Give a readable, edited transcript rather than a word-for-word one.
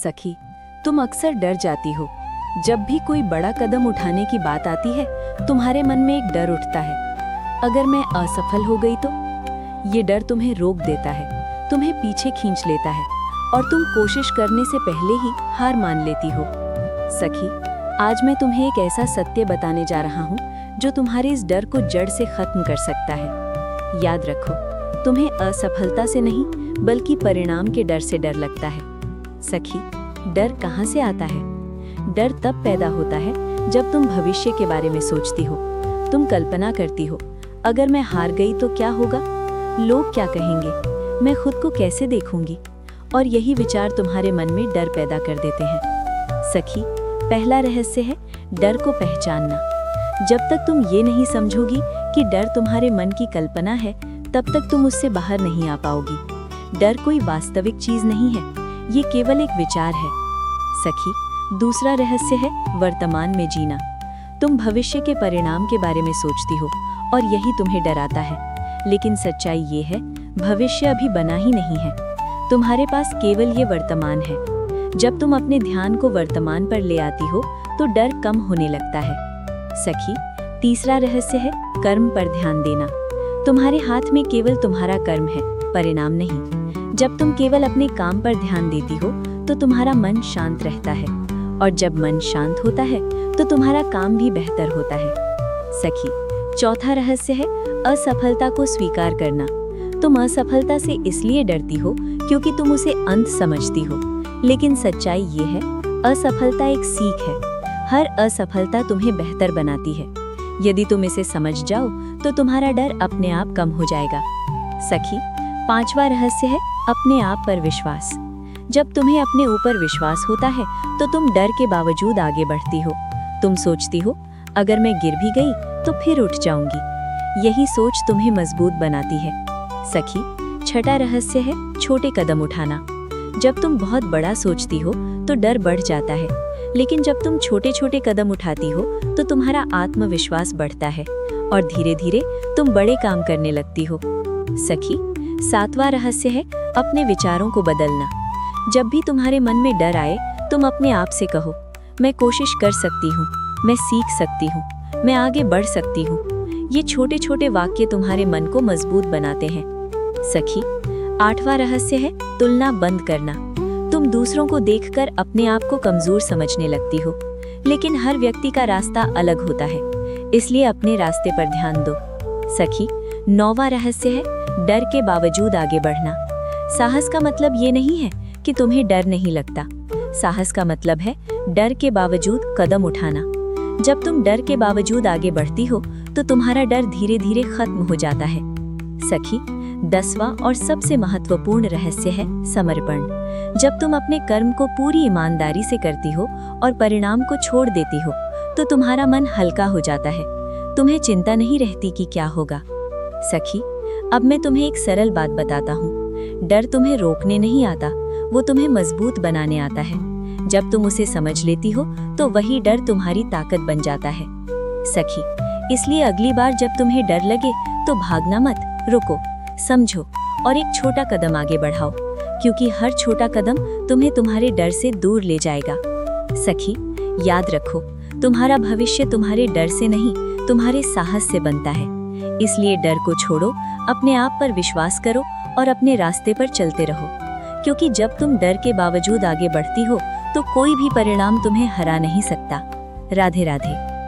सखी, तुम अक्सर डर जाती हो। जब भी कोई बड़ा कदम उठाने की बात आती है, तुम्हारे मन में एक डर उठता है। अगर मैं असफल हो गई तो? ये डर तुम्हें रोक देता है, तुम्हें पीछे खींच लेता है और तुम कोशिश करने से पहले ही हार मान लेती हो। सखी, आज मैं तुम्हें एक ऐसा सत्य बताने जा रहा हूँ जो तुम्हारे इस डर को जड़ से खत्म कर सकता है। याद रखो, तुम्हें असफलता से नहीं बल्कि परिणाम के डर से डर लगता है। सखी, डर कहाँ से आता है? डर तब पैदा होता है जब तुम भविष्य के बारे में सोचती हो। तुम कल्पना करती हो, अगर मैं हार गई तो क्या होगा? लोग क्या कहेंगे? मैं खुद को कैसे देखूंगी? और यही विचार तुम्हारे मन में डर पैदा कर देते हैं। सखी, पहला रहस्य है डर को पहचानना। जब तक तुम ये नहीं समझोगी कि डर तुम्हारे मन की कल्पना है, तब तक तुम उससे बाहर नहीं आ पाओगी। डर कोई वास्तविक चीज नहीं है, ये केवल एक विचार है। सखी, दूसरा रहस्य है वर्तमान में जीना। तुम भविष्य के परिणाम के बारे में सोचती हो और यही तुम्हें डराता है, लेकिन सच्चाई ये है, भविष्य अभी बना ही नहीं है। तुम्हारे पास केवल ये वर्तमान है। जब तुम अपने ध्यान को वर्तमान पर ले आती हो तो डर कम होने लगता है। सखी, तीसरा रहस्य है कर्म पर ध्यान देना। तुम्हारे हाथ में केवल तुम्हारा कर्म है, परिणाम नहीं। जब तुम केवल अपने काम पर ध्यान देती हो तो तुम्हारा मन शांत रहता है, और जब मन शांत होता है तो तुम्हारा काम भी बेहतर होता है। सखी, चौथा रहस्य है असफलता को स्वीकार करना। तुम असफलता से इसलिए डरती हो क्योंकि तुम उसे अंत समझती हो, लेकिन सच्चाई ये है, असफलता एक सीख है। हर असफलता तुम्हें बेहतर बनाती है। यदि तुम इसे समझ जाओ तो तुम्हारा डर अपने आप कम हो जाएगा। सखी, पांचवा रहस्य है अपने आप पर विश्वास। जब तुम्हें अपने ऊपर विश्वास होता है तो तुम डर के बावजूद आगे बढ़ती हो। तुम सोचती हो, अगर मैं गिर भी गई तो फिर उठ जाऊंगी। यही सोच तुम्हें मजबूत बनाती है। सखी, छठा रहस्य है छोटे कदम उठाना। जब तुम बहुत बड़ा सोचती हो तो डर बढ़ जाता है, लेकिन जब तुम छोटे छोटे कदम उठाती हो तो तुम्हारा आत्मविश्वास बढ़ता है और धीरे धीरे तुम बड़े काम करने लगती हो। सखी, सातवां रहस्य है अपने विचारों को बदलना। जब भी तुम्हारे मन में डर आए, तुम अपने आप से कहो, मैं कोशिश कर सकती हूँ, मैं सीख सकती हूँ, मैं आगे बढ़ सकती हूँ। ये छोटे छोटे वाक्य तुम्हारे मन को मजबूत बनाते हैं। सखी, आठवां रहस्य है तुलना बंद करना। तुम दूसरों को देखकर अपने आप को कमजोर समझने लगती हो, लेकिन हर व्यक्ति का रास्ता अलग होता है, इसलिए अपने रास्ते पर ध्यान दो। सखी, नौवां रहस्य है डर के बावजूद आगे बढ़ना। साहस का मतलब ये नहीं है कि तुम्हें डर नहीं लगता। साहस का मतलब है डर के बावजूद कदम उठाना। जब तुम डर के बावजूद आगे बढ़ती हो तो तुम्हारा डर धीरे धीरे खत्म हो जाता है। सखी, 10वां और सबसे महत्वपूर्ण रहस्य है समर्पण। जब तुम अपने कर्म को पूरी ईमानदारी से करती हो और परिणाम को छोड़ देती हो तो तुम्हारा मन हल्का हो जाता है। तुम्हें चिंता नहीं रहती कि क्या होगा। सखी, अब मैं तुम्हें एक सरल बात बताता हूँ। डर तुम्हें रोकने नहीं आता, वो तुम्हें मजबूत बनाने आता है। जब तुम उसे समझ लेती हो तो वही डर तुम्हारी ताकत बन जाता है। सखी, इसलिए अगली बार जब तुम्हें डर लगे तो भागना मत, रुको, समझो और एक छोटा कदम आगे बढ़ाओ, क्योंकि हर छोटा कदम तुम्हें तुम्हारे डर से दूर ले जाएगा। सखी, याद रखो, तुम्हारा भविष्य तुम्हारे डर से नहीं, तुम्हारे साहस से बनता है। इसलिए डर को छोड़ो, अपने आप पर विश्वास करो और अपने रास्ते पर चलते रहो, क्योंकि जब तुम डर के बावजूद आगे बढ़ती हो तो कोई भी परिणाम तुम्हें हरा नहीं सकता। राधे राधे।